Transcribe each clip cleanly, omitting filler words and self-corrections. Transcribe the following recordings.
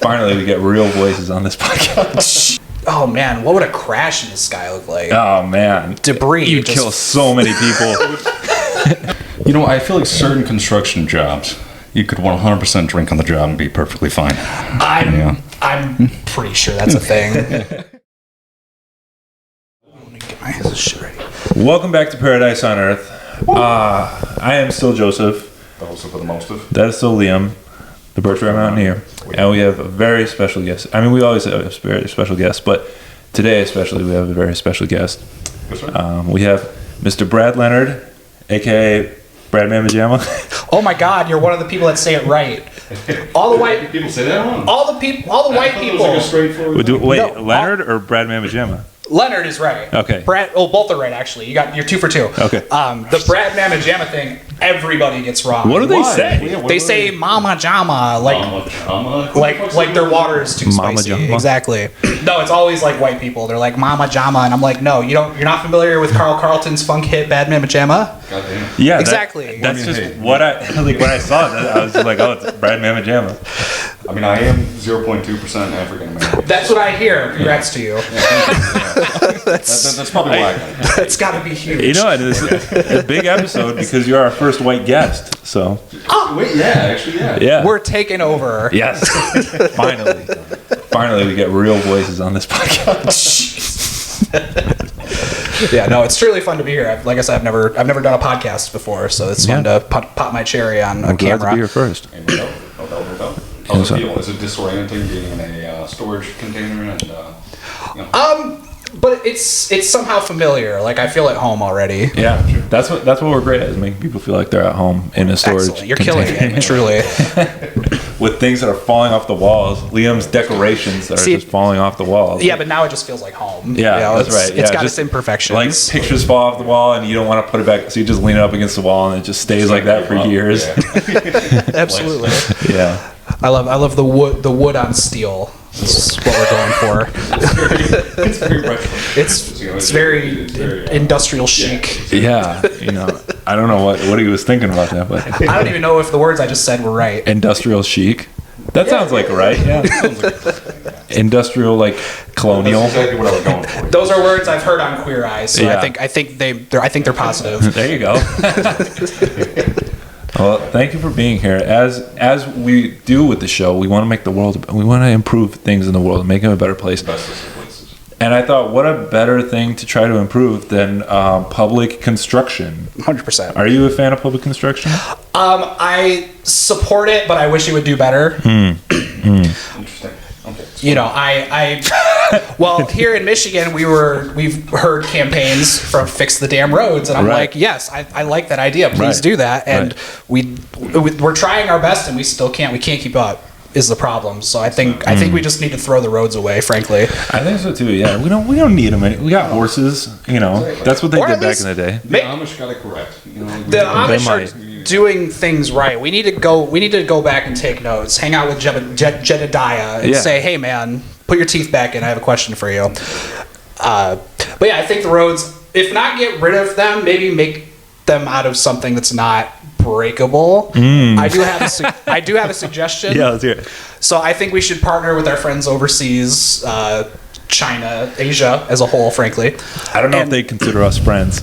Finally, we get real voices on this podcast. Oh man, what would a crash in the sky look like? Oh man, Debris. You'd kill so many people. I feel like certain construction jobs, you could 100% drink on the job and be perfectly fine. I'm pretty sure that's a thing. Let me get my shit ready. Welcome back to Paradise on Earth. I am still Joseph. The host for the most of. That is still Liam, the Birchwood Mountaineer. And we have a very special guest. I mean, we always have a very special guest, but today especially we have a very special guest. Yes, sir. We have Mr. Brad Leonard, a.k.a. Brad Man Pajama. Oh my God, you're one of the people that say it right. All the white people say that wrong. All the white people. Like a straightforward Wait, thing. No, Leonard or Brad Man Pajama? Leonard is right. Okay. Brad. Oh, both are right actually. You're 2 for 2. Okay. The Brad Mama Jamma thing, everybody gets wrong. What do they Why? say? Yeah, what They do say Mama Jama, Mama Jama? like their water is too Mama spicy. Jama? Exactly. No, it's always like white people. They're like Mama Jama, and I'm like, no, you're not familiar with Carl Carlton's funk hit Bad Mama Jamma? Goddamn. Yeah, Exactly. That's just what I like when I saw that. I was just like, oh, it's Brad Man Pajama. I mean, I am 0.2% African American. That's what I hear. Congrats to you. That's probably why I got it. That's got to be huge. You know, it's a big episode because you're our first white guest. So Wait, yeah. yeah, We're taking over. yes, finally, we get real voices on this podcast. Yeah, no, it's truly fun to be here. Like I said, I've never done a podcast before, so it's fun to pop my cherry on a I'm glad camera. to be here first. No doubt. How's it feel? Is it disorienting being in a storage container and, But it's somehow familiar. Like I feel at home already. Yeah, that's what we're great at, is making people feel like they're at home in a storage. Excellent. You're killing container. it, truly. With things that are falling off the walls. Liam's decorations that are just falling off the walls. Yeah, but now it just feels like home. Yeah, You know, that's right. It's Yeah, got just its imperfections. Like pictures fall off the wall and you don't want to put it back, so you just lean it up against the wall and it just stays like that for years. Yeah. Absolutely. Yeah. I love the wood on steel. That's what we're going for. It's very retro. It's very industrial chic. Yeah, I don't know what he was thinking about that, but I don't even know if the words I just said were right. industrial chic. That sounds like right. Yeah. Industrial, like colonial. That's exactly what I was going for. Those are words I've heard on Queer Eye, so Yeah. I think they're positive. There you go. Well, thank you for being here. As we do with the show, we want to make the world. We want to improve things in the world and make them a better place. Best of places. And I thought, what a better thing to try to improve than public construction. 100%. Are you a fan of public construction? I support it, but I wish it would do better. Interesting. Okay. Well, here in Michigan, we've heard campaigns from Fix the Damn Roads, and I'm Right. like, yes, I like that idea. Please Right. do that. And we're trying our best, and we still can't. We can't keep up. Is the problem? So I think we just need to throw the roads away. Frankly, I think so too. Yeah, we don't need them. We got horses. That's what they Or did at back least in the day. The Amish got it correct. the Amish might. are doing things right. We need to go back and take notes. Hang out with Jedediah and Yeah. say, hey man, put your teeth back in. I have a question for you. But yeah, I think the roads, if not get rid of them, maybe make them out of something that's not breakable. I do have a suggestion. Yeah, let's hear it. So I think we should partner with our friends overseas, China, Asia as a whole, frankly. I don't know And- if they consider us friends.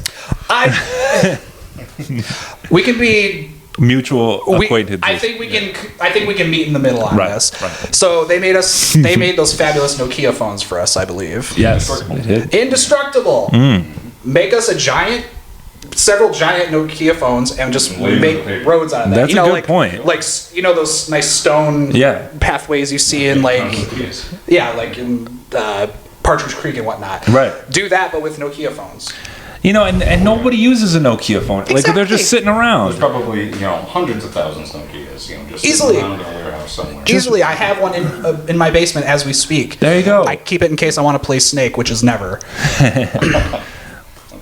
We can be Mutual acquaintances. I think we can meet in the middle on Right, this. right. So they made those fabulous Nokia phones for us, I believe. Yes, it did. Indestructible. Make us several giant Nokia phones and just make roads out of that. That's a good point. Like those nice stone pathways you see in like in Partridge Creek and whatnot. Right. Do that, but with Nokia phones. And nobody uses a Nokia phone. Like they're Exactly. just sitting around. There's probably hundreds of thousands of Nokias, just Easily. sitting around in a warehouse somewhere. Easily, I have one in my basement as we speak. There you go. I keep it in case I want to play Snake, which is never.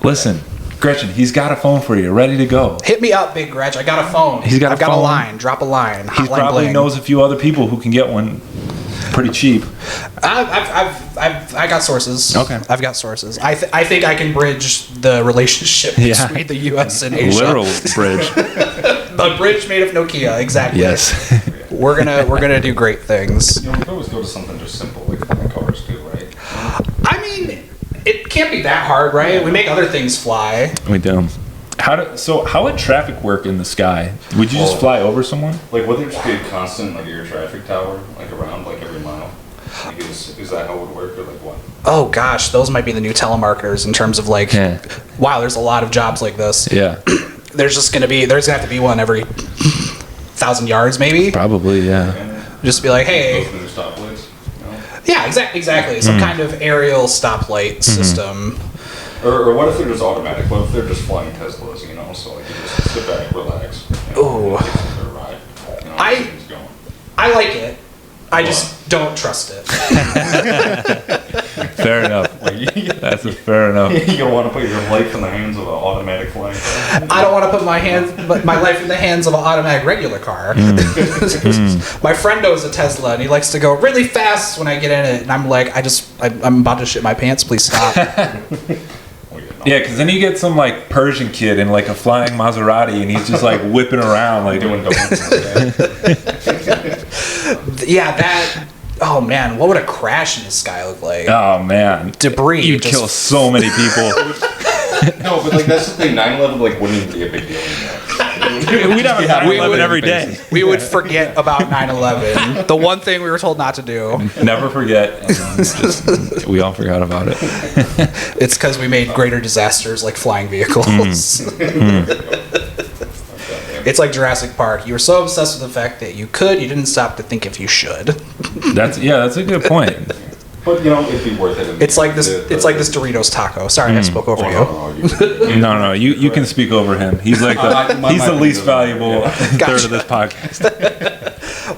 Listen, Gretchen, he's got a phone for you, ready to go. Hit me up, Big Gretch. I got a phone. He's got a I've got phone. a line. Drop a line. He Hotline probably bling. knows a few other people who can get one pretty cheap. I got sources. Okay. I've got sources. I think I can bridge the relationship Yeah. between the U.S. and Asia. Literal bridge. A bridge made of Nokia. Exactly. Yes. We're gonna do great things. You know, we could always go to something just simple, like flying cars too, right? I mean, it can't be that hard, right? We make other things fly. We do. How would traffic work in the sky? Would you just fly over someone? Like, would there just be a constant, like, air traffic tower, like, around, like, every mile? Like, is that how it would work, or, like, what? Oh, gosh, those might be the new telemarketers in terms of, like, wow, there's a lot of jobs like this. Yeah. There's gonna have to be one every 1,000 yards, maybe? Probably, yeah. Just be like, hey. Those new stoplights, you know? Yeah, exactly. Some kind of aerial stoplight system. Or what if they're just automatic? What if they're just flying Teslas, you know? So, like, you just sit back, relax. You know, Ooh. take them for a ride. You know, how things going. I like it. I just don't trust it. Fair enough. That's fair enough. You don't want to put your life in the hands of an automatic flying car. I don't want to put my life in the hands of an automatic regular car. My friend owns a Tesla, and he likes to go really fast when I get in it, and I'm like, I'm about to shit my pants. Please stop. Yeah, because then you get some like Persian kid in like a flying Maserati, and he's just like whipping around like Doing donuts. Yeah, that. Oh man, what would a crash in the sky look like? Oh man, Debris. You'd just- kill so many people. No, but like that's the thing. 9/11 like wouldn't even be a big deal anymore. We'd have a 9/11 every day. We would forget about 9/11. The one thing we were told not to do. Never forget. We all forgot about it. It's because we made greater disasters like flying vehicles. It's like Jurassic Park. You were so obsessed with the fact that you didn't stop to think if you should. That's a good point. But you know, it'd be worth it. It's like this Doritos taco. Sorry, I spoke over you. No, you can speak over him. He's like he's the least valuable third of this podcast.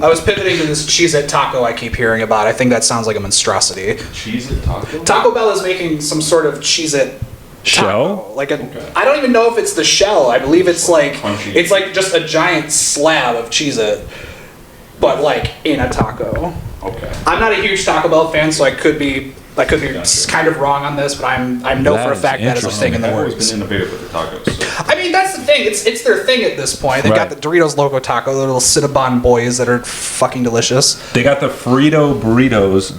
I was pivoting to this Cheez-It taco I keep hearing about. I think that sounds like a monstrosity. Cheez-It taco? Taco Bell is making some sort of Cheez-It Shell? I don't even know if it's the shell. I believe it's like Crunchy. it's like just a giant slab of Cheez-It, but like in a taco. Okay. I'm not a huge Taco Bell fan, so I could be kind of wrong on this, but I know That for a is fact that is a thing in the I've always works. been innovative with the tacos. So. I mean, that's the thing. It's their thing at this point. They've got the Right. Doritos Loco Taco, the little Cinnabon Boiz that are fucking delicious. They got the Frito burritos.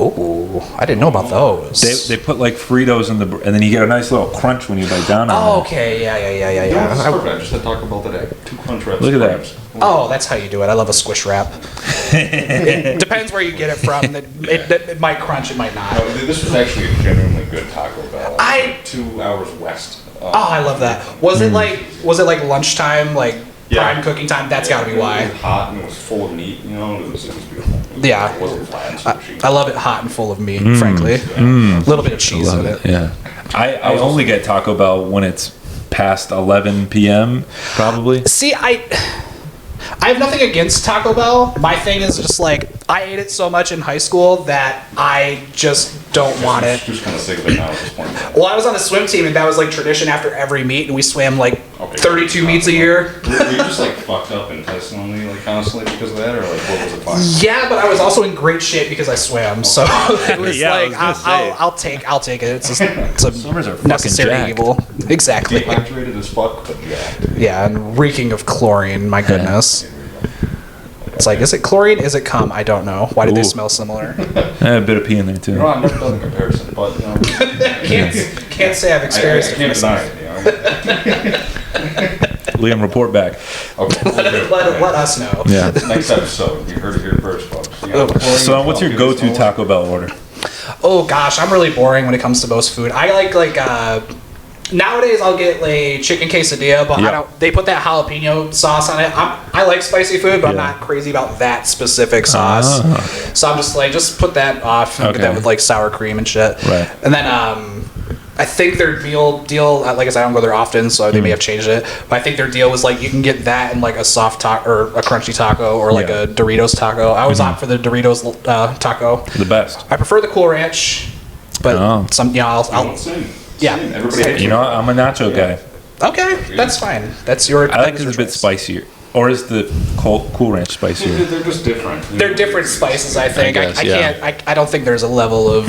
Oh, I didn't know about those. They put like Fritos in and then you get a nice little crunch when you bite down on Oh, them. okay, yeah. You know, this is perfect. I just had Taco Bell today. 2 crunch wraps. Look at that. Oh, that's how you do it. I love a squish wrap. It depends where you get it from. It might crunch, it might not. No, this was actually a genuinely good Taco Bell. I- 2 hours west. Oh, I love that. Was it like lunchtime, like Yeah. prime cooking time? That's got to be It why. was hot and it was full of meat. You know, it was beautiful. Yeah. It wasn't flat and squishy. I love it hot and full of meat, frankly. A little bit of cheese with it. Yeah. I only get Taco Bell when it's past 11 p.m. probably. See, I have nothing against Taco Bell. My thing is just like I ate it so much in high school that I just don't want it. Just kind of sick of it now at this point. Well, I was on the swim team, and that was like tradition after every meet, and we swam like Okay. 32 meets a year. Were you just like fucked up intestinally, like constantly because of that, or like what was it fine? Yeah, but I was also in great shape because I swam, so it was Yeah, I like was gonna say. I'll take it. It's a Swimmers are fucking necessary jacked. evil. Exactly. Dehydrated as fuck, but jacked. Yeah, and reeking of chlorine. My goodness. It's like, is it chlorine? Is it cum? I don't know. Why do they Ooh. smell similar? A bit of pee in there You too. know, I've never done the comparison, but you know, Can't say I've I experienced can't it. deny it. You know? Liam, report back. Okay. Let us know. Yeah. Next episode, you heard it here first, folks. You Oh. know, So, what's your go-to Taco Bell order? Oh gosh, I'm really boring when it comes to most food. I like nowadays I'll get a chicken quesadilla, but I Yeah. don't. They put that jalapeno sauce on it. I like spicy food, but I'm Yeah. not crazy about that specific sauce. Ah. So I'm just like, just put that off and Okay. get that with like sour cream and shit. Right. And then I think their meal deal, like I said, I don't go there often, so they may have changed it. But I think their deal was like you can get that and like a soft taco or a crunchy taco or like Yeah. a Doritos taco. I always opt for the Doritos taco. The best. I prefer the Cool Ranch, but Oh. I'll Same. Yeah. Same. Everybody hates You know, I'm a nacho guy. okay, that's fine. That's your. I like that it is a bit your choice. spicier. Or is the Cool Ranch spicier? They're just different. They're different spices, I think. I guess, I yeah. can't. I don't think there's a level of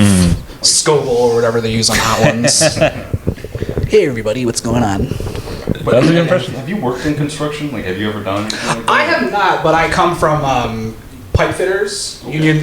Scoville or whatever they use on hot ones. Hey everybody, what's going on? But That's a good impression. Have you worked in construction? Like, have you ever done anything like that? I have not, but I come from pipe fitters, union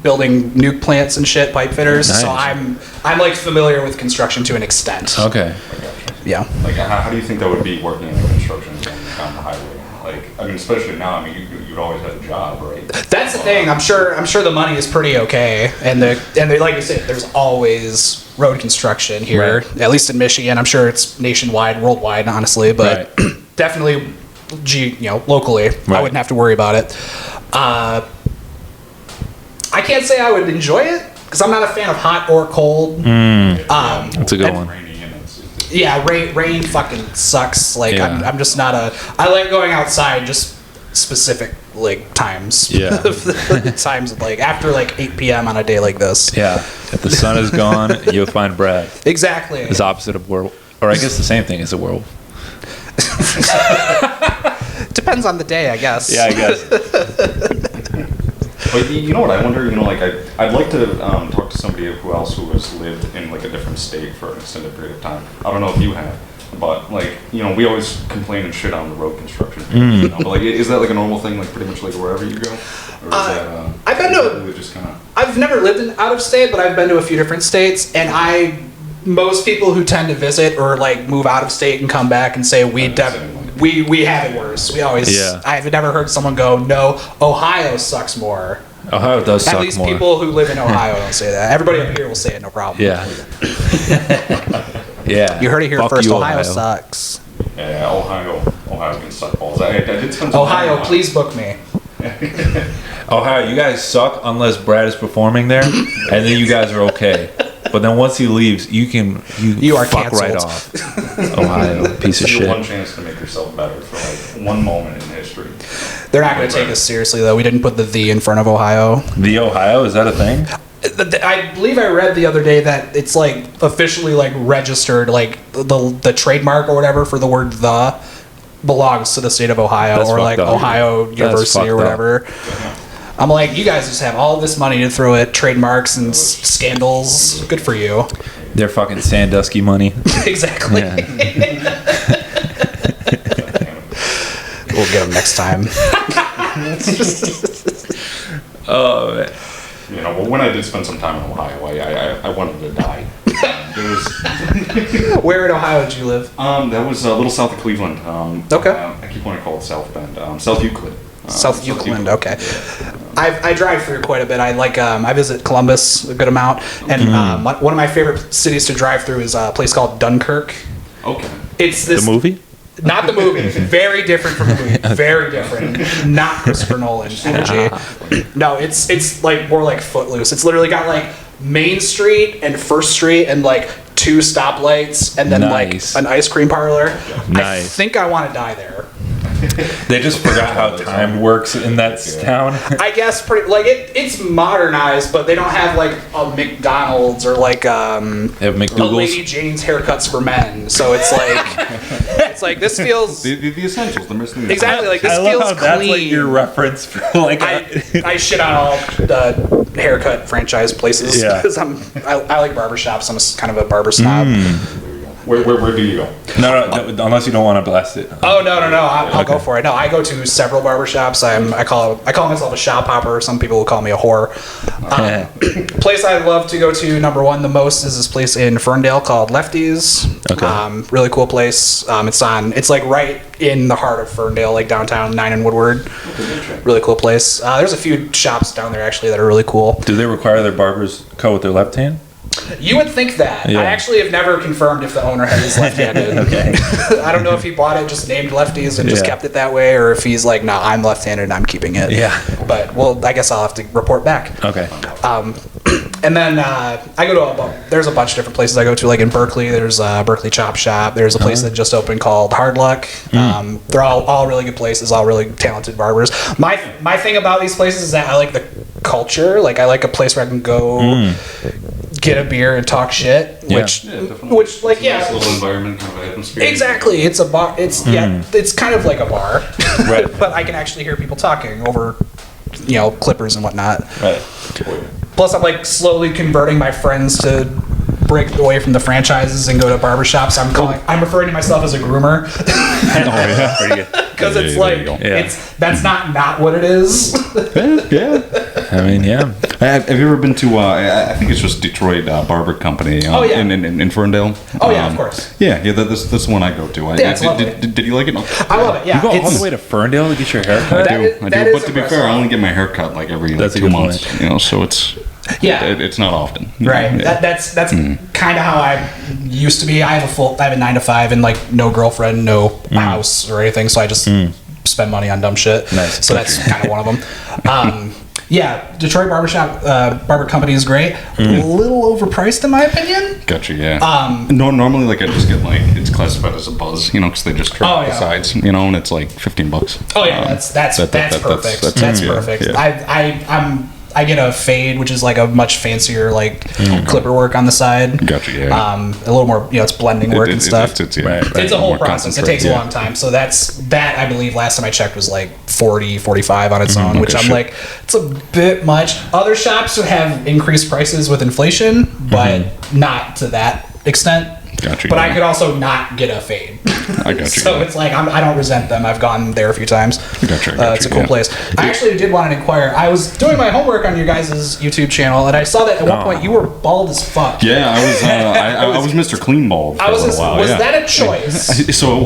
building nuke plants and shit, pipe fitters. Nice. So I'm like familiar with construction to an extent. Okay. I gotcha. Yeah. Like, how do you think that would be working in construction on the highway? Like, I mean, especially now. I mean, you'd always have a job, right? That's the thing. I'm sure the money is pretty okay, and like you said, there's always road construction here, Right. at least in Michigan. I'm sure it's nationwide, worldwide, honestly, but definitely, locally, I Right. wouldn't have to worry about it. I can't say I would enjoy it because I'm not a fan of hot or cold. That's a good one. Rainy and it's Yeah, rain fucking sucks. Like Yeah. I'm just not I like going outside just specific like times. Yeah. Times like after like 8 p.m. on a day like this. Yeah. If the sun is gone, you'll find Brad. Exactly. It's opposite of werewolf. Or I guess the same thing as a werewolf. Depends on the day, I guess. Yeah, I guess. But you know what I wonder? Like I'd like to talk to somebody who has lived in like a different state for an extended period of time. I don't know if you have, but like we always complain and shit on the road construction. But like, is that like a normal thing? Like pretty much like wherever you go, or is that? I've been to. Just kind of. I've never lived in out of state, but I've been to a few different states, and most people who tend to visit or like move out of state and come back and say we have it worse. We always. Yeah. I've never heard someone go, no, Ohio sucks more. Ohio does suck At least more. people who live in Ohio don't say that. Everybody up here will say it, no problem. Yeah. Yeah. You heard it here Fuck first. you, Ohio sucks. Yeah, Ohio can suck balls. I did spend some Ohio, time please book me. Ohio, you guys suck unless Brad is performing there, and then you guys are okay. But then once he leaves, you are fuck canceled. right off. Ohio, piece of You shit. have one chance to make yourself better for like one moment in history. They're not going to take us seriously, though. We didn't put the in front of Ohio. The Ohio, is that a thing? I believe I read the other day that it's like officially like registered, like the trademark or whatever for the word "the" belongs to the state of Ohio. That's or fucked like up. Ohio That's University or fucked whatever. I'm like, you guys just have all this money to throw at trademarks and scandals. Good for you. They're fucking Sandusky money. Exactly. Yeah. We'll get them next time. Oh, man. But when I did spend some time in Ohio, I wanted to die. Where in Ohio did you live? That was a little south of Cleveland. Okay. I keep wanting to call it South Bend. South Euclid. South Euclid, okay. I drive through quite a bit. I visit Columbus a good amount, and one of my favorite cities to drive through is a place called Dunkirk. Okay. It's this The movie? Not the movie. Very different from the movie. Very different. Not Christopher Nolan energy. No, it's like more like Footloose. It's literally got like Main Street and First Street and like 2 stoplights and then Nice. like an ice cream parlor. I Nice. think I want to die there. They just forgot how time works in that town. I guess pretty like it's modernized, but they don't have like a McDonald's or like They have a McDougal's. Lady Jane's haircuts for men. So it's like this feels The essentials. The missing. exactly like this I feels love how that's clean. like your reference for like. I shit on all the haircut franchise places Yeah. because I like barbershops. I'm kind of a barber snob. Where do you go? no, unless you don't want to blast it. Oh no! I'll go for it. No, I go to several barbershops. I call myself a shop hopper. Some people will call me a whore. Place I love to go to, number one, the most is this place in Ferndale called Lefties. Okay. Really cool place. It's like right in the heart of Ferndale, like downtown 9 and Woodward. Really cool place. There's a few shops down there actually that are really cool. Do they require their barbers cut with their left hand? You would think that. Yeah. I actually have never confirmed if the owner is left-handed. Okay. I don't know if he bought it just named Lefties and just Yeah. kept it that way, or if he's like, nah, I'm left-handed and I'm keeping it. Yeah. But, well, I guess I'll have to report back. Okay. And then I go to there's a bunch of different places I go to. Like in Berkeley, there's Berkeley Chop Shop. There's a place that just opened called Hard Luck. They're all really good places, all really talented barbers. My thing about these places is that I like the culture. Like I like a place where I can go get a beer and talk shit. Yeah. Which Definitely. like It's a nice little environment, kind of atmosphere. exactly. It's a bar. It's it's kind of like a bar, Right. but I can actually hear people talking over, clippers and whatnot. Right. Plus, I'm like slowly converting my friends to break away from the franchises and go to barbershops, I'm referring to myself as a groomer. Pretty good. Because it's there you go. that's not what it is. Yeah. I mean, yeah. Have you ever been to? I think it's just Detroit Barber Company. In Ferndale. Oh yeah, of course. Yeah. That's the one I go to. It's lovely. Did you like it? I love it. Yeah, You go all the way to Ferndale to get your hair cut? I do. that is But to be fair, I only get my hair cut like every That's a 2 good months. point. You know, so it's it's not often. Right. Yeah. That's kind of how I used to be. I have a 9 to 5 and like no girlfriend, no house or anything. So I just spend money on dumb shit. Nice. So that's kind of one of them. Yeah, Detroit Barber Company is great. A little overpriced in my opinion. Gotcha. Yeah. Normally, like I just get like it's classified as a buzz, you know, because they just trim the sides, you know, and it's like $15. Oh yeah, that's perfect. That's perfect. Yeah. I get a fade, which is like a much fancier like clipper work on the side. Gotcha. Yeah. A little more, it's blending work and stuff. It's It's a whole process. It takes a long time. So that I believe last time I checked was like 40, 45 on its own, which I'm like, it's a bit much. Other shops have increased prices with inflation, but not to that extent. Gotcha. But I could also not get a fade. I got you. So it's like I don't resent them. I've gone there a few times. Gotcha. It's a cool place. I actually did want to inquire. I was doing my homework on your guys' YouTube channel, and I saw that at one point you were bald as fuck. Yeah, I was Mr. Clean Bald for a little while. Was that a choice? So it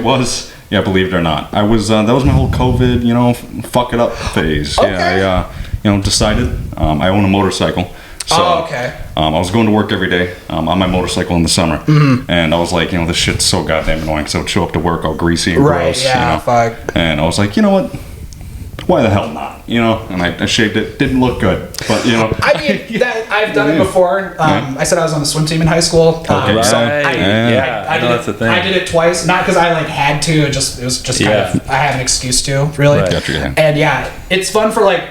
was. Yeah, believe it or not, I was. That was my whole COVID, fuck it up phase. Okay. Yeah, I decided. I own a motorcycle. So, okay. I was going to work every day on my motorcycle in the summer, and I was like, this shit's so goddamn annoying. Because I would show up to work all greasy and gross. Yeah. Fuck. And I was like, you know what? Why the hell not? And I shaved it. Didn't look good, but I mean, I've done it before. I said I was on the swim team in high school. Okay. Right. So, I know that's the thing. I did it twice, not because I like had to. It was just kind of I have an excuse to really. Right. Gotcha, yeah. And it's fun for like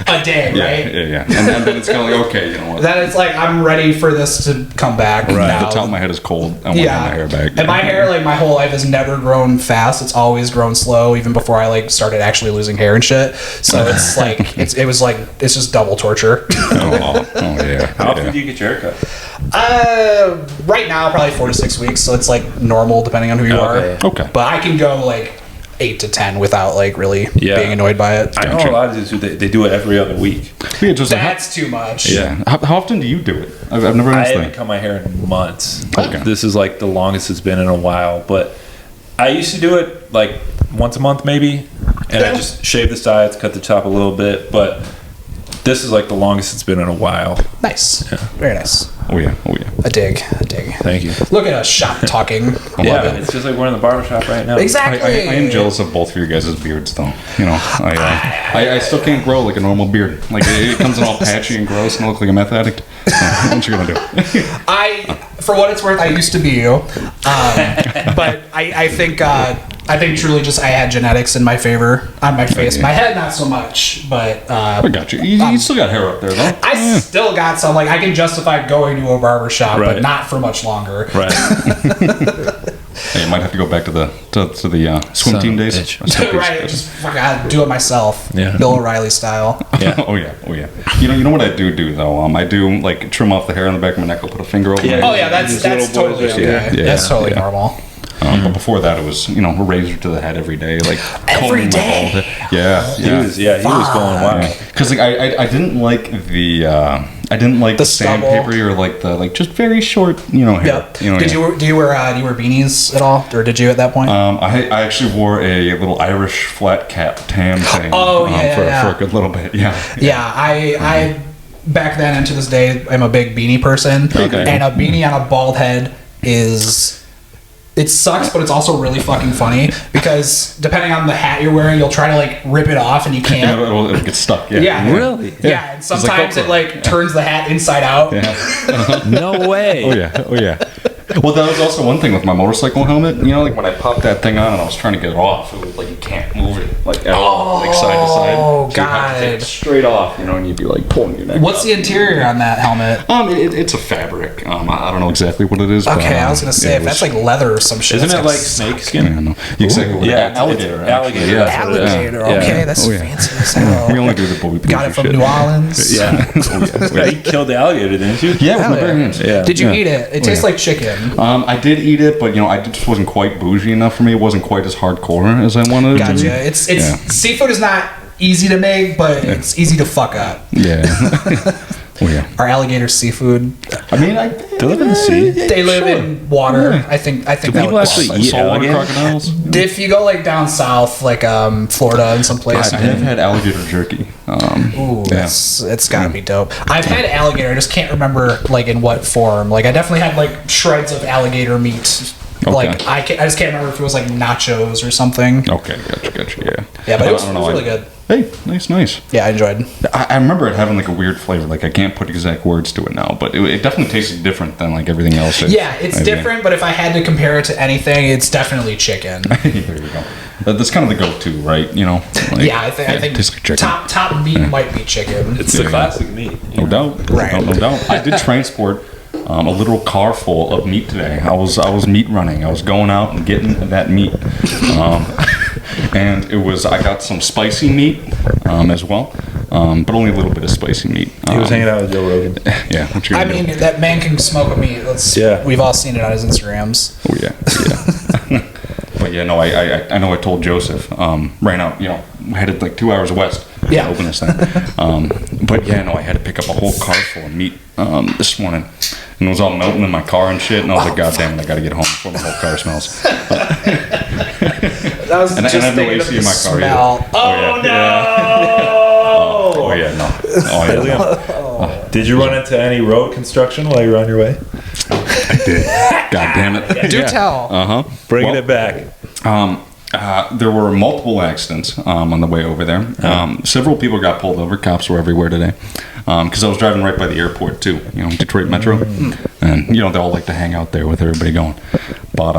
a day, right? Yeah. And then it's kind of like, okay, you know what? Then it's like I'm ready for this to come back. Right. Now. The top of my head is cold. I want my hair back. And my hair, like my whole life, has never grown fast. It's always grown slow, even before I like started actually losing hair and shit. So it's like it's just double torture. Yeah. How often do you get your hair cut? Right now, probably 4 to 6 weeks. So it's like normal depending on who you are. Okay. But I can go like 8 to 10 without like really being annoyed by it. I know a lot of dudes they do it every other week. Yeah, just That's too much. Yeah. How often do you do it? I've never I asked haven't that. cut my hair in months. Okay. This is like the longest it's been in a while. But I used to do it like once a month maybe, and I just shave the sides, cut the top a little bit. But this is like the longest it's been in a while. Nice. Very nice. Oh yeah. A dig. Thank you. Look at us shop talking. Yeah, it's just like we're in the barbershop right now. Exactly. I am jealous of both of your guys' beards, though. I still can't grow like a normal beard. Like it comes in all patchy and gross, and I look like a meth addict. What you gonna do? For what it's worth, I used to be you, but I think truly just I had genetics in my favor on my face. Okay. My head, not so much, but I got you. You still got hair up there, though. I still got some. Like I can justify going to a barber shop, Right. but not for much longer. Right. Hey, you might have to go back to the swim team days. Right, just do it myself. Yeah. Bill O'Reilly style. Yeah. Oh yeah. You know what I do though? I do like trim off the hair on the back of my neck. I'll put a finger over Yeah. my Oh yeah, that's totally boys, okay. yeah, That's totally yeah. normal. But before that, it was a razor to the head every day, like Every combing my day? bald head. Yeah. He was going wild. Because like I didn't like the sandpaper or like the just very short hair. Yep. Do you wear beanies at all, or did you at that point? I actually wore a little Irish flat cap tam thing. For a good little bit. Yeah. I back then and to this day I'm a big beanie person. Okay. And a beanie on a bald head it sucks, but it's also really fucking funny because depending on the hat you're wearing, you'll try to like rip it off and you can't. It'll get stuck. Yeah. Really? Yeah, and sometimes it like turns the hat inside out. Yeah. No way. Oh yeah. Well, that was also one thing with my motorcycle helmet. You know, like when I popped that thing on and I was trying to get it off, it was like you can't move it like at all, like side to side. Oh, So you have to take it God. straight off, you know, and you'd be like pulling your neck. What's up. the interior on that helmet? It's a fabric. I don't know exactly what it is. Okay, but, I was gonna say yeah, if that's like leather or some shit. Isn't that's it gotta like suck. snake skin? I know. Exactly. what it- Yeah, alligator. it's actually, alligator, Yeah. that's what it is. Alligator. Yeah. Okay, that's Oh, yeah. fancy as hell. We only do the Boiz Got it from shit. New Orleans. Yeah. Yeah, you killed the alligator, didn't you? Yeah, with Hell my bare yeah. hands. Yeah. Did you Yeah. eat it? It tastes like chicken. I did eat it, but you know, I just wasn't quite bougie enough for me. It wasn't quite as hardcore as I wanted it to be. Gotcha. It's Yeah. seafood is not easy to make, but it's easy to fuck up. Yeah. Oh yeah. Are alligators seafood? I mean, They live in the sea. They live in water. Yeah. I think that people would actually qualify. eat saltwater alligator? crocodiles. If you go like down south, like Florida and some places. I have had alligator jerky. Ooh, yeah. it's gotta be dope. I've had alligator, I just can't remember like in what form. Like I definitely had like shreds of alligator meat. Okay. Like I just can't remember if it was like nachos or something. Okay, gotcha, yeah. Yeah, but it was I don't know, really good. Hey, nice. Yeah, I enjoyed. I remember it having like a weird flavor. Like I can't put exact words to it now, but it definitely tasted different than like everything else. Yeah, it's different, but if I had to compare it to anything, it's definitely chicken. There you go. That's kind of the go-to, right? You know. Like, Yeah, I think it tastes like chicken. top meat might be chicken. It's the classic meat. No doubt. Right. No doubt. I did transport a literal car full of meat today. I was meat running. I was going out and getting that meat. And I got some spicy meat as well, but only a little bit of spicy meat. He was hanging out with Joe Rogan. Yeah. What you I gonna mean, do? that man can smoke a meat. Yeah. We've all seen it on his Instagrams. Oh yeah. But yeah, no, I know I told Joseph, ran out, you know, headed like 2 hours west Yeah. to open this thing. But yeah, no, I had to pick up a whole car full of meat this morning. And it was all melting in my car and shit. And I was like, God damn it, I gotta get home before my whole car smells. That was And I just have no thinking of AC the in my car smell. either. Oh, no! Oh yeah, no. Oh yeah. Did you run into any road construction while you were on your way? I did. God damn it. Do tell. Uh-huh. Bringing it back. There were multiple accidents on the way over there. Several people got pulled over. Cops were everywhere today. Because I was driving right by the airport too, you know, Detroit Metro, and you know they all like to hang out there with everybody going. But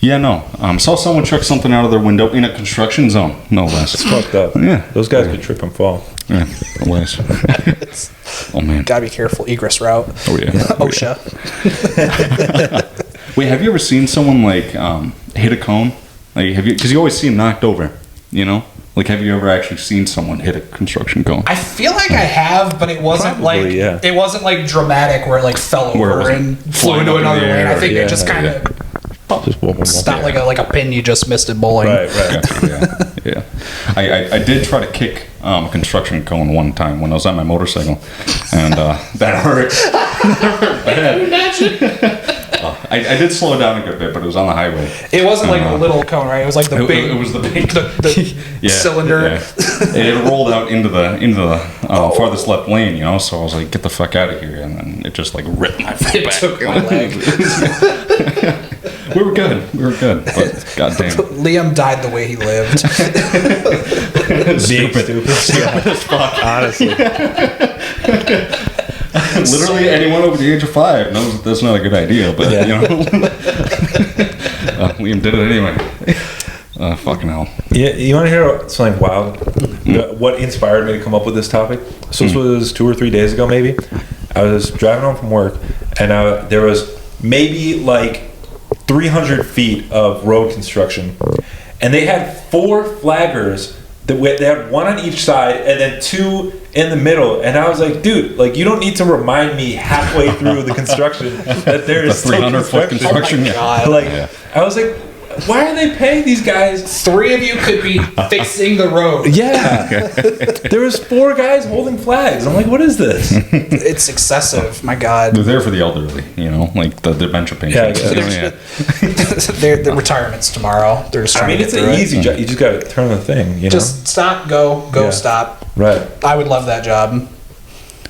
yeah, no, saw someone chuck something out of their window in a construction zone, no less. It's fucked up. Yeah. Those guys could trip and fall. Yeah, no less. Oh man. Gotta be careful. Egress route. Oh yeah. OSHA. Wait, have you ever seen someone like hit a cone? Like, have you? Because you always see them knocked over, you know. Like, have you ever actually seen someone hit a construction cone? I feel like I have, but it wasn't Probably, yeah. it wasn't like dramatic where it like fell Where it over wasn't and flew flying into up in another the lane. I air, think yeah, it just kind of Just whoop, whoop, whoop. stopped like a pin you just missed at bowling. Right. Yeah. I did try to kick a construction cone one time when I was on my motorcycle, and that hurt. Bad. I did slow down a good bit, but it was on the highway. It wasn't like a little cone, right? It was like the big. It was the big the cylinder. Yeah. It rolled out into the farthest left lane, you know. So I was like, "Get the fuck out of here!" And then it just like ripped my foot It back. took my leg. We were good, but goddamn. Liam died the way he lived. Being stupid. as fuck. Honestly. Literally, anyone over the age of 5 knows that that's not a good idea, but you know, Liam did it anyway. Fucking hell. Yeah, you want to hear something wild? What inspired me to come up with this topic? So this was 2 or 3 days ago, maybe. I was driving home from work, and there was maybe like 300 feet of road construction, and they had 4 flaggers. They had 1 on each side and then 2 in the middle, and I was like, dude, like you don't need to remind me halfway through the construction that there is The 300-foot construction. Oh my God. Like, Yeah. I was like, why are they paying these guys? 3 of you could be fixing the road. Yeah, there was 4 guys holding flags. I'm like, what is this? It's excessive. My God. They're there for the elderly, you know, like the dementia patients. Yeah, You know, Their retirement's tomorrow. They're just I trying mean, to it's get through an it. easy job. You just got to turn the thing, you know? Just stop, go, Yeah. stop. Right. I would love that job.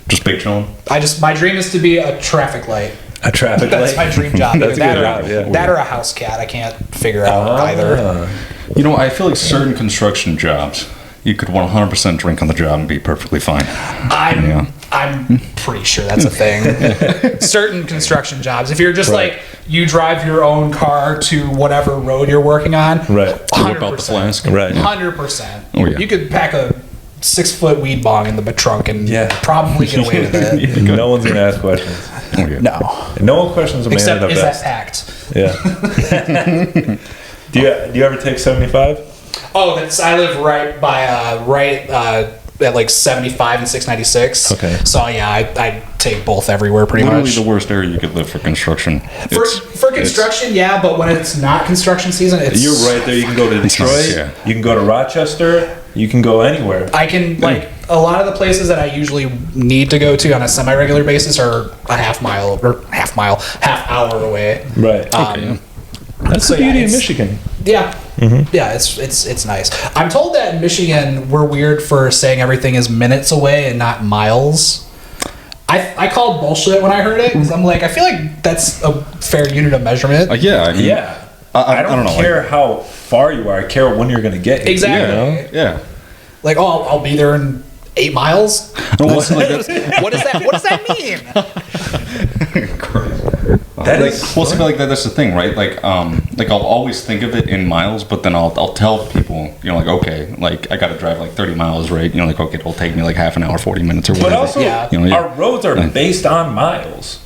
just big chilling. My dream is to be a traffic light. A traffic That's light. my dream job. That's a Either good that, job, or, yeah. that or a house cat. I can't figure out either. You know, I feel like certain construction jobs, you could 100% drink on the job and be perfectly fine. I'm Yeah. I'm pretty sure that's a thing. Certain construction jobs. If you're just like, you drive your own car to whatever road you're working on. Right. 100%. Whip out the flask. Right. 100%. Oh, yeah. You could pack a 6-foot weed bong in the trunk and Yeah. probably get away with it. No one's gonna ask questions. Oh, yeah. No. No one questions a man Except, in a is that vest. packed? Yeah. do you ever take 75? Oh, I live right by at like 75 and 696. Okay. So yeah, I take both everywhere pretty Literally much. the worst area you could live for construction. For construction, yeah, but when it's not construction season, it's You're right there. You can go to Detroit. nice, yeah. You can go to Rochester. You can go anywhere. I can like a lot of the places that I usually need to go to on a semi-regular basis are a half hour away. Right. That's So, the yeah, beauty of it's- Michigan. Yeah. Yeah, it's nice. I'm told that in Michigan we're weird for saying everything is minutes away and not miles. I called bullshit when I heard it because I'm like, I feel like that's a fair unit of measurement. Yeah, I mean, Yeah. I I don't know, care how far you are. I care when you're gonna get here. Exactly. You know? Yeah. Like, oh, I'll be there in 8 miles. Well, it's like that's, What does that mean? That like, is well, something like that. That's the thing, right? Like I'll always think of it in miles, but then I'll tell people, you know, like, okay, like I got to drive like 30 miles, right? You know, like, okay, it'll take me like half an hour, 40 minutes, or whatever. But also, Yeah. You know, yeah. our roads are based on miles.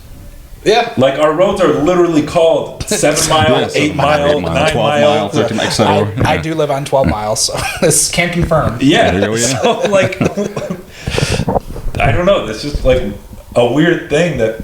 Yeah. Like our roads are literally called 7 mile, 8 mile, 9 12 mile. mile, 13 mile, etc. I do live on 12 miles, so this can confirm. Yeah. There you go, yeah. So like, I don't know. It's just like a weird thing that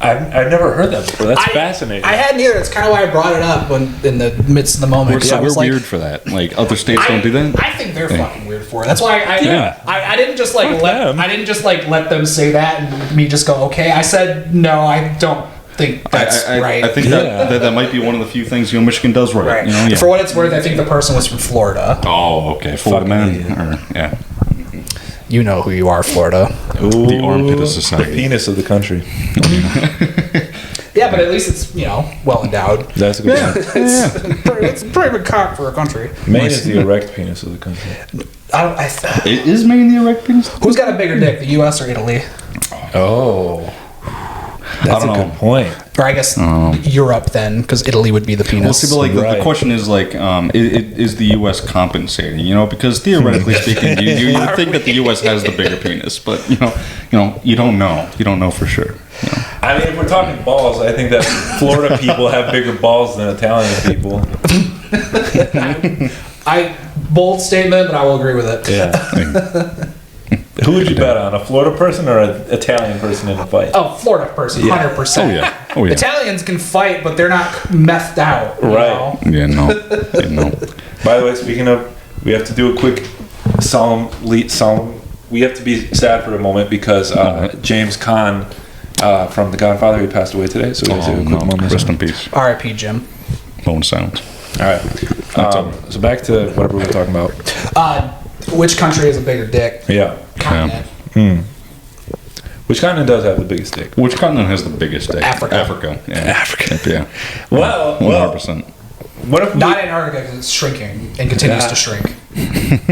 I've never heard that before. That's fascinating. I hadn't either. It's kind of why I brought it up when in the midst of the moment. So I we're was like, weird for that. Like other states don't do that. I think they're fucking weird for it. That's why Yeah. I didn't just like Fuck let them. I didn't just like let them say that and me just go okay. I said no. I don't think that's right. I think Yeah. that might be one of the few things Michigan does right. right. You know, yeah. For what it's worth, I think the person was from Florida. Oh, okay. Florida Fucking man. Or, yeah. You know who you are, Florida. The armpit of The society. penis of the country. Yeah, but at least it's well endowed. That's a good point. It's a pretty big cock for a country. Maine is the erect penis of the country. Is Maine the erect penis? Who's got a bigger dick, the U.S. or Italy? Oh. That's I a don't good point. Or I guess Europe then, because Italy would be the penis. Well, see, but like the Right. question is like, is the U.S. compensating? You know, because theoretically speaking, you would think that the U.S. has the bigger penis, but you don't know. You don't know for sure. You know? I mean, if we're talking balls, I think that Florida people have bigger balls than Italian people. Bold statement, but I will agree with it. Yeah. Who would you bet on? A Florida person or an Italian person in a fight? Oh, Florida person, Yeah. 100%. Oh yeah. Oh yeah. Italians can fight, but they're not methed out. you Right. know? Yeah. No. Yeah, no. By the way, speaking of, we have to do a quick solemn. We have to be sad for a moment because James Caan from The Godfather, he passed away today. So we have to do a quick moment. Rest in peace. R.I.P. Jim. Bone silence. All right. So back to whatever we were talking about. Which country has a bigger dick? Yeah. Continent. Which continent does have the biggest dick? Which continent has the biggest dick? Africa. Africa. Yeah. Africa. Yeah. Well, 100%. what if Not Antarctica because it's shrinking and continues Yeah. to shrink.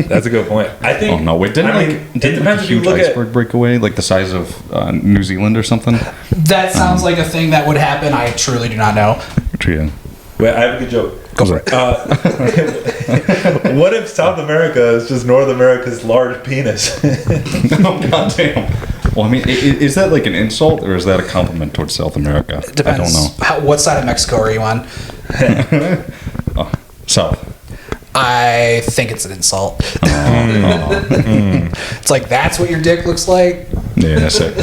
That's a good point. I think. Oh no! Wait, didn't it didn't depends a if you huge look iceberg break away, like the size of New Zealand or something? That sounds like a thing that would happen. I truly do not know. Yeah. Wait, I have a good joke. Go for it. What if South America is just North America's large penis? Oh goddamn! Well, I mean, is that like an insult or is that a compliment towards South America? Depends. I don't know. What side of Mexico are you on? South. I think it's an insult. It's like, that's what your dick looks like? Yeah, that's it.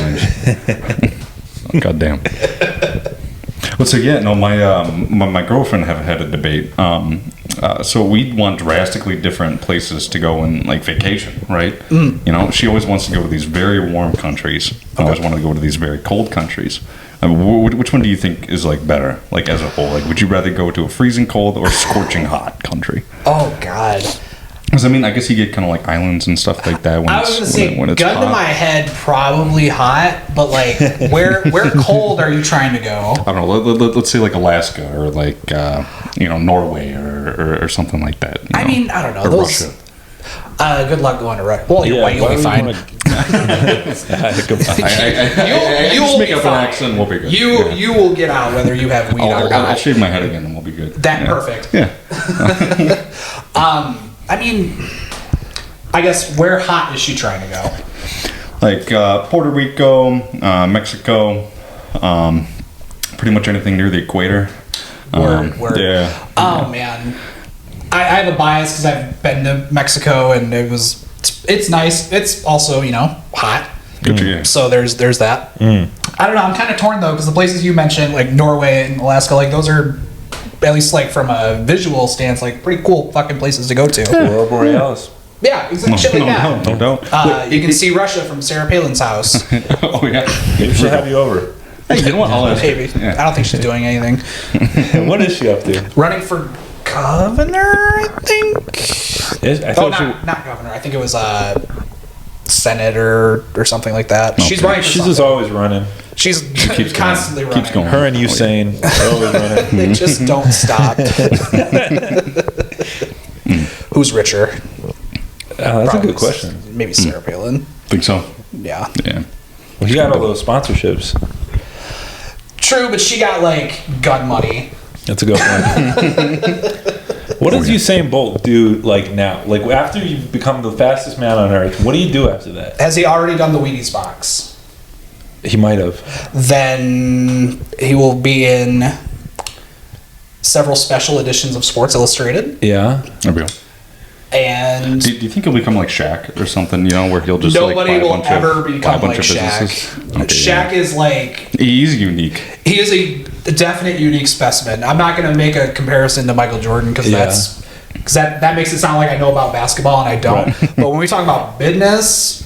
God damn. But so yeah, no, my girlfriend have had a debate. So we want drastically different places to go and like vacation, right? You know, she always wants to go to these very warm countries. I always want to go to these very cold countries. I mean, which one do you think is like better, like as a whole? Like, would you rather go to a freezing cold or scorching hot country? Oh, God. Because I mean, I guess you get kind of like islands and stuff like that when I was it's going to say, when it's gun hot. to my head, probably hot, but like, where cold are you trying to go? I don't know. Let's say like Alaska or like Norway or something like that. I mean, I don't know. Or Those, Russia. Good luck going to Russia. Well, you're white, you'll be fine. I just make up an accent, we'll be good. You will get out whether you have weed or not. I'll shave my head again and we'll be good. Perfect. Yeah. I mean, I guess where hot is she trying to go? Like Puerto Rico, Mexico, pretty much anything near the equator. Word. Yeah. Oh man, I have a bias because I've been to Mexico and it's nice. It's also hot. Good for you. So there's that. I don't know. I'm kind of torn though because the places you mentioned, like Norway and Alaska, like those are at least like from a visual stance, like pretty cool fucking places to go to. Aurora Borealis. Yeah, exactly. Shit like that. No doubt. You can see Russia from Sarah Palin's house. Oh yeah. Maybe she'll have you over. Hey, you know what? I'll ask her. Maybe. Yeah. I don't think she's doing anything. What is she up to? Running for governor, I think. I thought Not governor. I think it was senator or something like that. Okay. She's running for she's something. just always running. She's Keeps constantly going. running. Keeps going. Her and Usain are always running. They just don't stop. Who's richer? That's Probably a good question. Maybe Sarah Palin. Think so? Yeah. Yeah. Well, he got all those sponsorships. True, but she got like gun money. That's a good point. What does Usain Bolt do like now? Like after you've become the fastest man on earth, what do you do after that? Has he already done the Wheaties box? He might have. Then he will be in several special editions of Sports Illustrated. Yeah. There we go. And Do you think he'll become like Shaq or something? Where he'll just nobody like, buy a will bunch ever of, become buy a bunch like of Shaq. businesses? Okay, Shaq is like he's unique. he is a definite unique specimen. I'm not going to make a comparison to Michael Jordan because that makes it sound like I know about basketball and I don't. Right. But when we talk about business,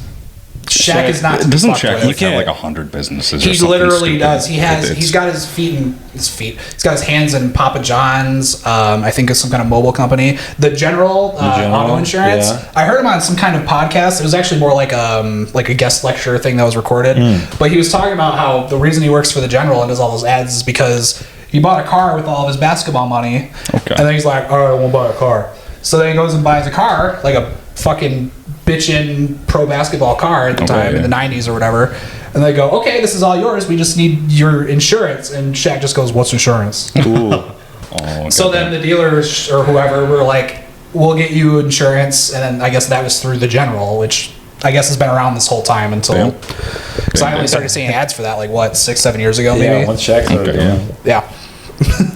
Shaq is not. Doesn't fucked Shaq with. have like 100 businesses? He or something literally stupid? does. It's- He's got his feet. He's got his hands in Papa John's. I think it's some kind of mobile company. The General auto insurance. yeah. I heard him on some kind of podcast. It was actually more like a guest lecture thing that was recorded. But he was talking about how the reason he works for the General and does all those ads is because he bought a car with all of his basketball money. Okay. And then he's like, all right, I won't buy a car. So then he goes and buys a car, like a fucking bitchin' pro basketball car at the time in the 90s or whatever. And they go, okay, this is all yours. We just need your insurance. And Shaq just goes, what's insurance? Ooh. Oh, So then the dealers or whoever were like, we'll get you insurance. And then I guess that was through the General, which I guess has been around this whole time until. Because I only started seeing ads for that, like what, 6-7 years ago, maybe? Yeah, once Shaq started doing. Yeah.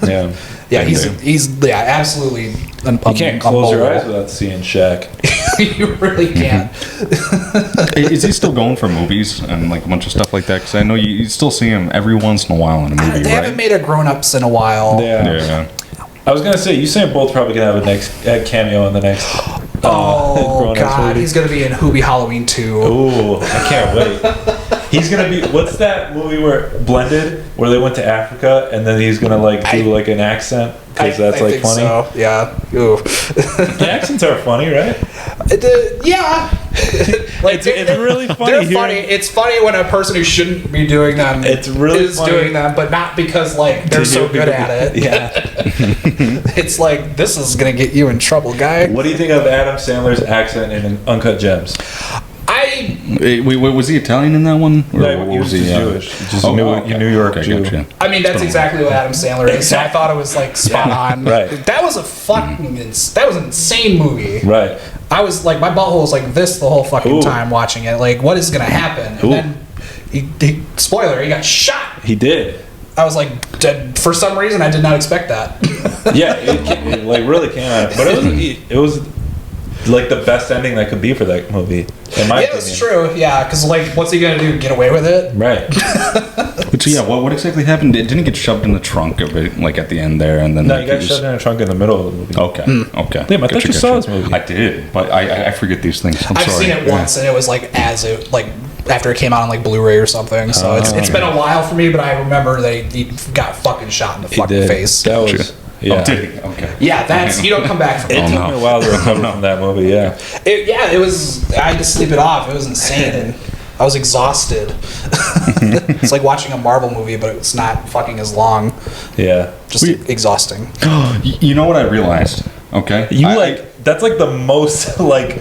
Yeah. Yeah, he's absolutely You can't close your eyes without seeing Shaq. You really can't. Is he still going for movies and like a bunch of stuff like that? Because I know you still see him every once in a while in a movie, They right? haven't made a Grown Ups in a while. Yeah. I was gonna say Usain Bolt's probably gonna have a next cameo in the next. Oh Grown Ups God, movie. he's gonna be in Hoobie Halloween 2. Ooh, I can't wait. He's gonna be. What's that movie where Blended, where they went to Africa and then he's gonna like do like an accent because that's like think funny. So. Yeah. Ooh. The accents are funny, right? Yeah. Like It's really funny. They're hearing- funny. It's funny when a person who shouldn't be doing them It's really is funny. doing them, but not because like they're so good at it. Yeah. It's like this is gonna get you in trouble, guy. What do you think of Adam Sandler's accent in Uncut Gems? Wait, was he Italian in that one? Or No, what he was just Jewish. Just New York Jew. Gotcha. I mean, that's exactly what Adam Sandler is. So I thought it was like spot on. Right. That was that was an insane movie. Right. I was like, my butthole was like this the whole fucking time watching it. Like, what is gonna happen? And then, spoiler, he got shot. He did. I was like, for some reason, I did not expect that. Yeah, it like really came out. But it was like the best ending that could be for that movie, in my opinion. It's true. Yeah, because like, what's he gonna do? Get away with it? Right. But yeah, what exactly happened? Didn't he get shoved in the trunk of it, like at the end there, and then No, like, you got shoved in a trunk in the middle of the movie. Okay, okay. Damn, I thought you saw this movie. I did, but I forget these things. I've sorry. seen it once, and it was like after it came out on like Blu-ray or something. So it's been a while for me, but I remember that he got fucking shot in the fucking face. That was. Yeah. Oh, did he? Okay. Yeah, that's you don't come back from It that. took me a while to recover from that movie. Yeah. It was. I had to sleep it off. It was insane. I was exhausted. It's like watching a Marvel movie, but it's not fucking as long. Yeah. Just exhausting. You know what I realized? Okay. That's like the most like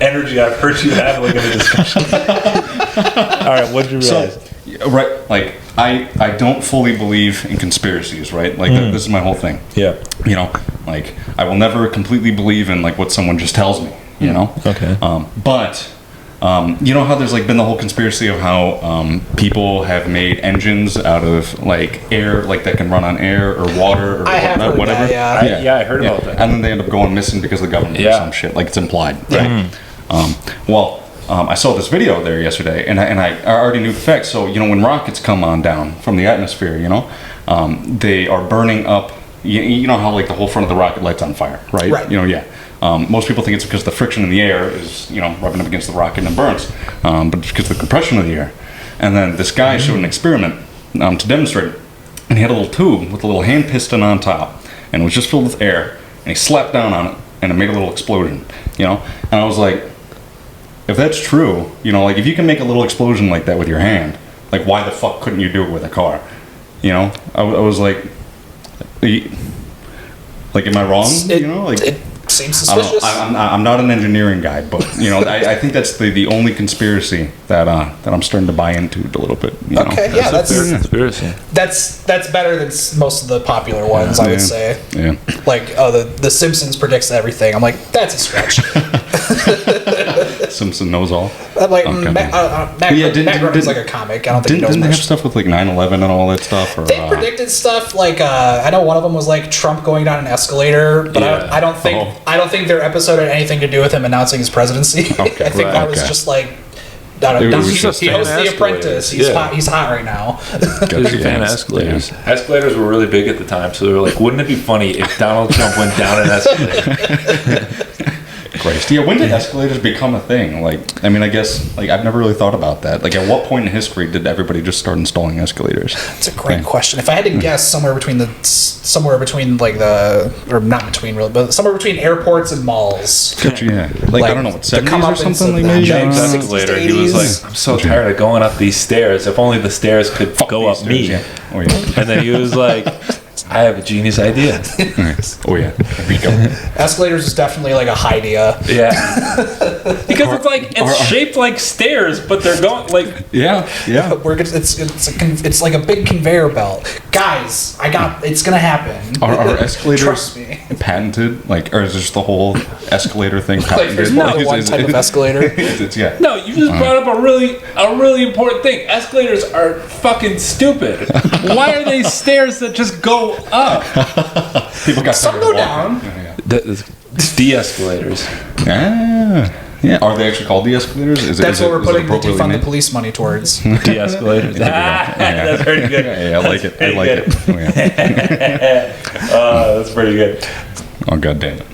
energy I've heard you have like in a discussion. All right, what did you realize? So, right, like I don't fully believe in conspiracies, right? Like this is my whole thing. Yeah. You know, like I will never completely believe in like what someone just tells me. You know. Okay. But you know how there's like been the whole conspiracy of how people have made engines out of like air, like that can run on air or water or I have heard whatever. that, I heard about that. And then they end up going missing because of the government or some shit. Like it's implied, right? I saw this video there yesterday, and I already knew the facts. So you know, when rockets come on down from the atmosphere, you know, they are burning up. You know how like the whole front of the rocket lights on fire, right? Right. You know, yeah. Most people think it's because the friction in the air is, you know, rubbing up against the rocket and it burns, but it's because of the compression of the air. And then this guy showed an experiment to demonstrate it, and he had a little tube with a little hand piston on top, and it was just filled with air, and he slapped down on it, and it made a little explosion, you know. And I was like, if that's true, you know, like if you can make a little explosion like that with your hand, like why the fuck couldn't you do it with a car? You know, I was like, am I wrong? You know, like. It seems I don't suspicious. know. I'm not an engineering guy, but you know, I think that's the only conspiracy that I'm starting to buy into a little bit. You know? Okay, yeah, That's a fair conspiracy. that's better than most of the popular ones, I would say. Yeah. Like, the Simpsons predicts everything. I'm like, that's a stretch. Simpson knows all. I'm like, Okay. Matt didn't- Groening's like a comic. I don't think he knows Didn't they have much. stuff with like 9/11 and all that stuff? Or, They predicted stuff like I know one of them was like Trump going down an escalator, but Yeah. I don't think Oh. I don't think their episode had anything to do with him announcing his presidency. Okay, I think right, that was okay. just like. I It don't know, was he just hosts fan The Apprentice. escalators. He's hot right now. There's a fan of escalators. Escalators were really big at the time, so they were like, wouldn't it be funny if Donald Trump went down an escalator? Christ. Yeah, when did escalators become a thing? Like, I mean, I guess, like, I've never really thought about that. Like, at what point in history did everybody just start installing escalators? That's a great question. If I had to guess, somewhere between like the, or not between really, but somewhere between airports and malls. Yeah. Like, I don't know, what, to come 70s up or something? into Like, the maybe? James James 60s escalator. to He was 80s. like, I'm so tired of going up these stairs. If only the stairs could go up These me. stairs, yeah. Oh, yeah. And then he was like, I have a genius idea. Oh, yeah. Here we go. Escalators is definitely like a high idea. Yeah. Because it's like, it's shaped like stairs, but they're going, like, Yeah, yeah. It's like a big conveyor belt. Guys, it's gonna happen. Are escalators Trust me. patented? Like, or is just the whole escalator thing Like, patented? there's more than Is- one is- type of escalator. yeah. no, you just brought up a really important thing. Escalators are fucking stupid. Why are they stairs that just go up? People got Some tired go of walking. down. De-escalators. Yeah. Yeah. Are they actually called the escalators? That's what we're putting the appropriately defund the named? police money towards. De-escalators. That's pretty good. Yeah, I like it. I like it. Oh, yeah. That's pretty good. Oh, god damn it.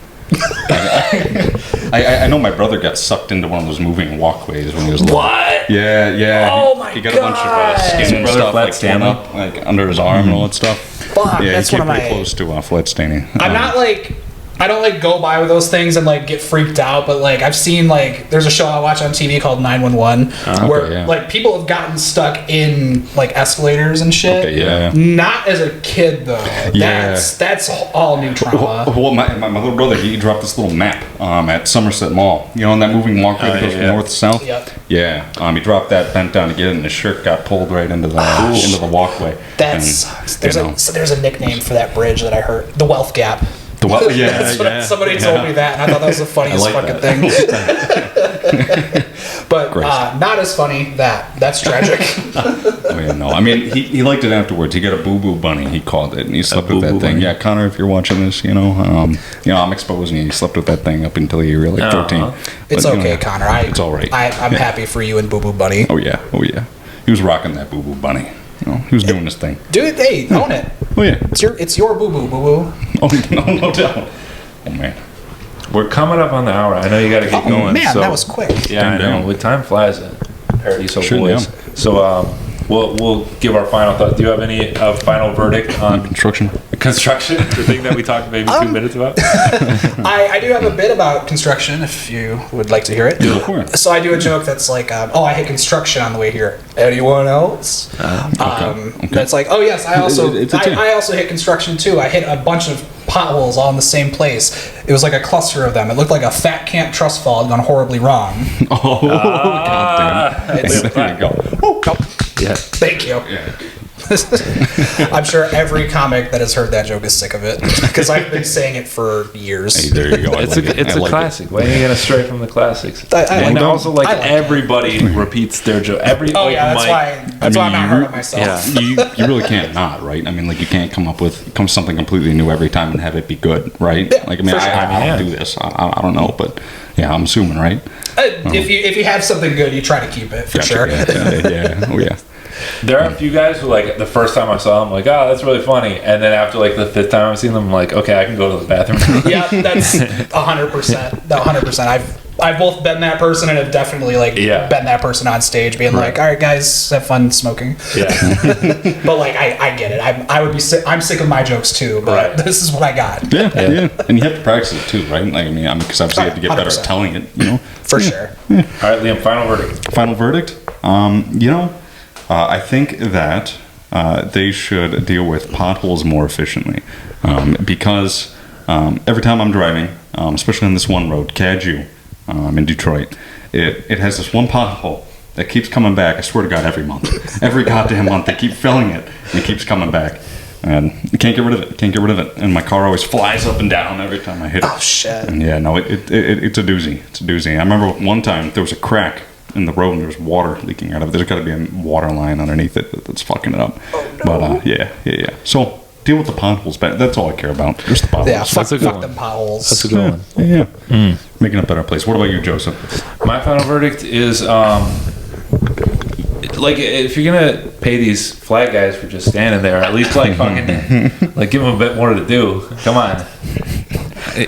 I know my brother got sucked into one of those moving walkways when he was little. What? Yeah, yeah. Oh my He got a bunch of God. skin and Brother stuff Flat like Stanley? going up, like under his arm and all that stuff. Fuck, Yeah, that's he one came of pretty my. close to flat staining. I'm not like. I don't like go by with those things and like get freaked out, but like I've seen like there's a show I watch on TV called 911 where yeah. like people have gotten stuck in like escalators and shit. Okay, yeah. Not as a kid though. Yeah. That's all new trauma. Well, my little brother, he dropped this little map at Somerset Mall. You know, in that moving walkway that goes from north to south? Yep. Yeah. He dropped that, bent down to get it, and his shirt got pulled right into the walkway. That And, sucks. you know, There's a nickname for that bridge that I heard. The Wealth Gap. The what? Yeah, That's what yeah, somebody yeah. told me that, and I thought that was the funniest I like fucking that. thing. But Great. not as funny. That's tragic. Oh, yeah, no. I mean, he liked it afterwards. He got a boo-boo bunny, he called it, and he slept with that boo-boo thing. bunny? Yeah, Connor, if you're watching this, I'm exposing you. You slept with that thing up until you were like 13. Aw. It's But, you okay, know, Connor. it's all right. I'm happy for you and Boo Boo Bunny. Oh, yeah. He was rocking that boo-boo bunny. He was doing his thing. Dude, hey, own it. Oh, yeah. It's your Boo Boo Boo Boo. Oh, no doubt. Oh, man. We're coming up on the hour. I know you got to get going. Man, so, that was quick. Yeah, I Damn. know. With time flies at Paradiso Sure, Boiz. yeah. So we'll give our final thought. Do you have any final verdict on Construction. construction? The thing that we talked maybe 2 minutes about. I do have a bit about construction if you would like to hear it. Go for it. So I do a joke that's like, I hit construction on the way here. Anyone else? That's like, oh yes, I also It's a tip. I also hit construction too. I hit a bunch of potholes all in the same place. It was like a cluster of them. It looked like a fat Camp Trust fall had gone horribly wrong. Oh, God damn. It's- There you go. Yeah. Thank you. Yeah. I'm sure every comic that has heard that joke is sick of it because I've been saying it for years. Hey, there you go. It's a classic. Why are you gonna stray from the classics? And like also, like, I like everybody repeats their joke. Every Oh open yeah, that's mic. why I'm not hard on myself. Yeah. You really can't not, right? I mean, like, you can't come up with something completely new every time and have it be good, right? Yeah, Like, I mean, for sure. I don't do this. I don't know, but yeah, I'm assuming, right? If you have something good, you try to keep it for Gotcha. sure. Yeah. Oh, yeah. There are a few guys who, like, the first time I saw them, like, oh, that's really funny. And then after, like, the 5th time I've seen them, I'm like, okay, I can go to the bathroom. Yeah, that's 100%. 100%. I've both been that person and have definitely been that person on stage, being like, all right, guys, have fun smoking. Yeah. But like, I get it. I'm sick of my jokes too. But Right. this is what I got. Yeah. And you have to practice it too, right? Like, I mean, because obviously you have to get better 100%. at telling it, you know? For sure. All right, Liam, final verdict. Final verdict? I think that they should deal with potholes more efficiently because every time I'm driving, especially on this one road, Cadieux, in Detroit, it has this one pothole that keeps coming back. I swear to God, every month. Every goddamn month, they keep filling it, and it keeps coming back. And you can't get rid of it. And my car always flies up and down every time I hit it. Oh shit. And yeah, no, it's a doozy. It's a doozy. I remember one time there was a crack in the road and there was water leaking out of it. There's got to be a water line underneath it that's fucking it up. Oh, no. But yeah. So deal with the potholes. That's all I care about. Just the potholes. Yeah, fuck a good them one. potholes. That's a good one. Yeah. Making a better place. What about you, Joseph? My final verdict is, like, if you're gonna pay these flag guys for just standing there, at least, like, fucking, like, give them a bit more to do. Come on.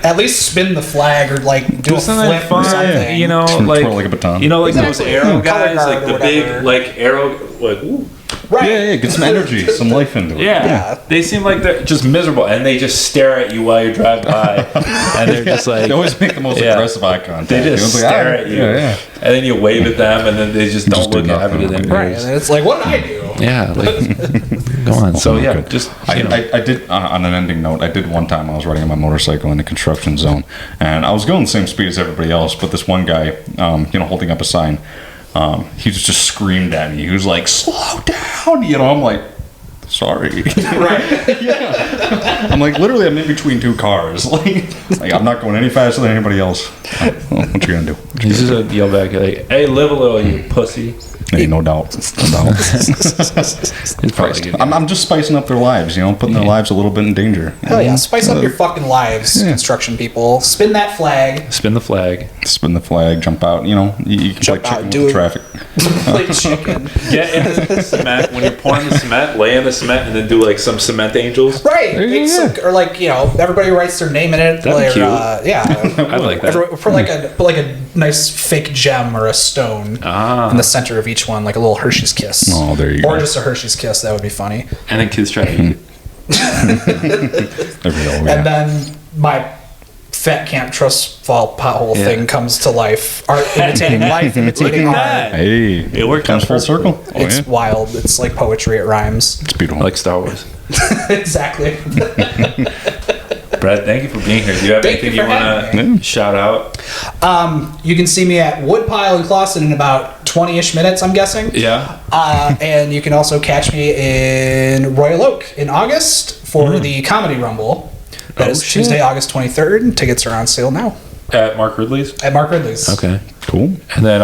At least spin the flag or like do a Something flip or fun, something. you know, Twirl like, like a baton. you know, like those Exactly. arrow Color guys, guard like or the whatever. big, like, arrow, like, ooh. Right. Yeah, get some energy, some life into it. Yeah. They seem like they're just miserable, and they just stare at you while you drive by, and they're just like, They always make the most Yeah. aggressive eye contact. they You know, just it's like, stare ah, at you, Yeah. and then you wave at them, and then they just don't Just do look at nothing. it. Right. And then it's like, what did I do? Yeah, like, go on. So yeah, Okay. just I you know. I did on an ending note. I did one time. I was riding on my motorcycle in a construction zone, and I was going the same speed as everybody else. But this one guy, holding up a sign, he just screamed at me. He was like, "Slow down!" You know, I'm like, "Sorry." Right. I'm like, literally, I'm in between two cars. Like I'm not going any faster than anybody else. Well, what you gonna do? He's just a yell back like, "Hey, live a little, you pussy." Hey, no doubt. He's probably good. I'm just spicing up their lives, putting their lives a little bit in danger. Hell yeah. Spice up your fucking lives, construction people. Spin that flag. Spin the flag. Spin the flag, jump out. You can Jump play out, chicken do with it. the traffic. Play chicken. Get in the cement when you're pouring the cement. Lay in the cement and then do like some cement angels. Right. you go, It's like, or like, everybody writes their name in it. That'd be or, cute. yeah. I like that. Put like a nice fake gem or a stone in the center of each one, like a little Hershey's kiss. Oh, there you Or go. just a Hershey's kiss. That would be funny. And then kids try to eat it. There we go. Yeah. And then my fat Camp Trust Fall pothole thing comes to life. Art imitating life, imitating art. Hey, It worked comes out full perfect. circle. Oh, It's yeah. wild. It's like poetry. It rhymes. It's beautiful. Like Star Wars. Exactly. Brad, thank you for being here. Do you have Thank anything you you for want having to shout out? You can see me at Woodpile in Clawson in about 20-ish minutes, I'm guessing. Yeah. And you can also catch me in Royal Oak in August for the Comedy Rumble. That is shit. Tuesday, August 23rd. Tickets are on sale now At Mark Ridley's. at Mark Ridley's. Okay. Cool. And then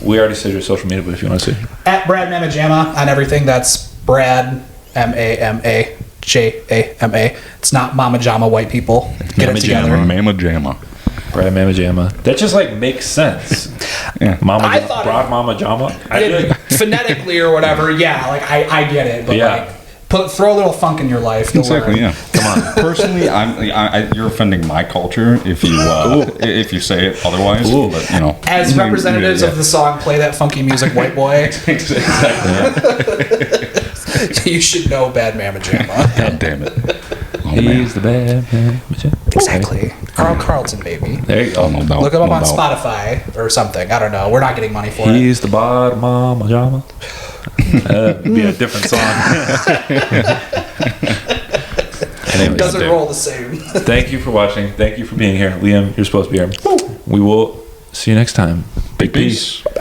we already said your social media, but if you want to say. At Brad Mamajama on everything. That's Brad Mamajama. It's not Mama Jama white people. Get it Mamajama. together. Mama Jamma. Brad Mama Jama. That just like makes sense. Yeah. Mama I thought Broad Mama Jama. I feel like, Phonetically or whatever, yeah, like I get it, but Yeah. like throw a little funk in your life. You'll Exactly. learn. Yeah. Come on. Personally, you're offending my culture if you say it otherwise. Ooh. But, you know, As representatives of the song "Play That Funky Music, White Boy," you should know Bad Mamma Jamma. God damn it. Oh, man. He's the bad man. Exactly. Carl Carlton, baby. There you go. No doubt. Look him up no on doubt. Spotify or something. I don't know. We're not getting money for it. He's the bottom mama jama. Be a different song. Anyways, Doesn't roll the same. thank you for watching. Thank you for being here. Liam, you're supposed to be here. We will see you next time. Big peace. Peace.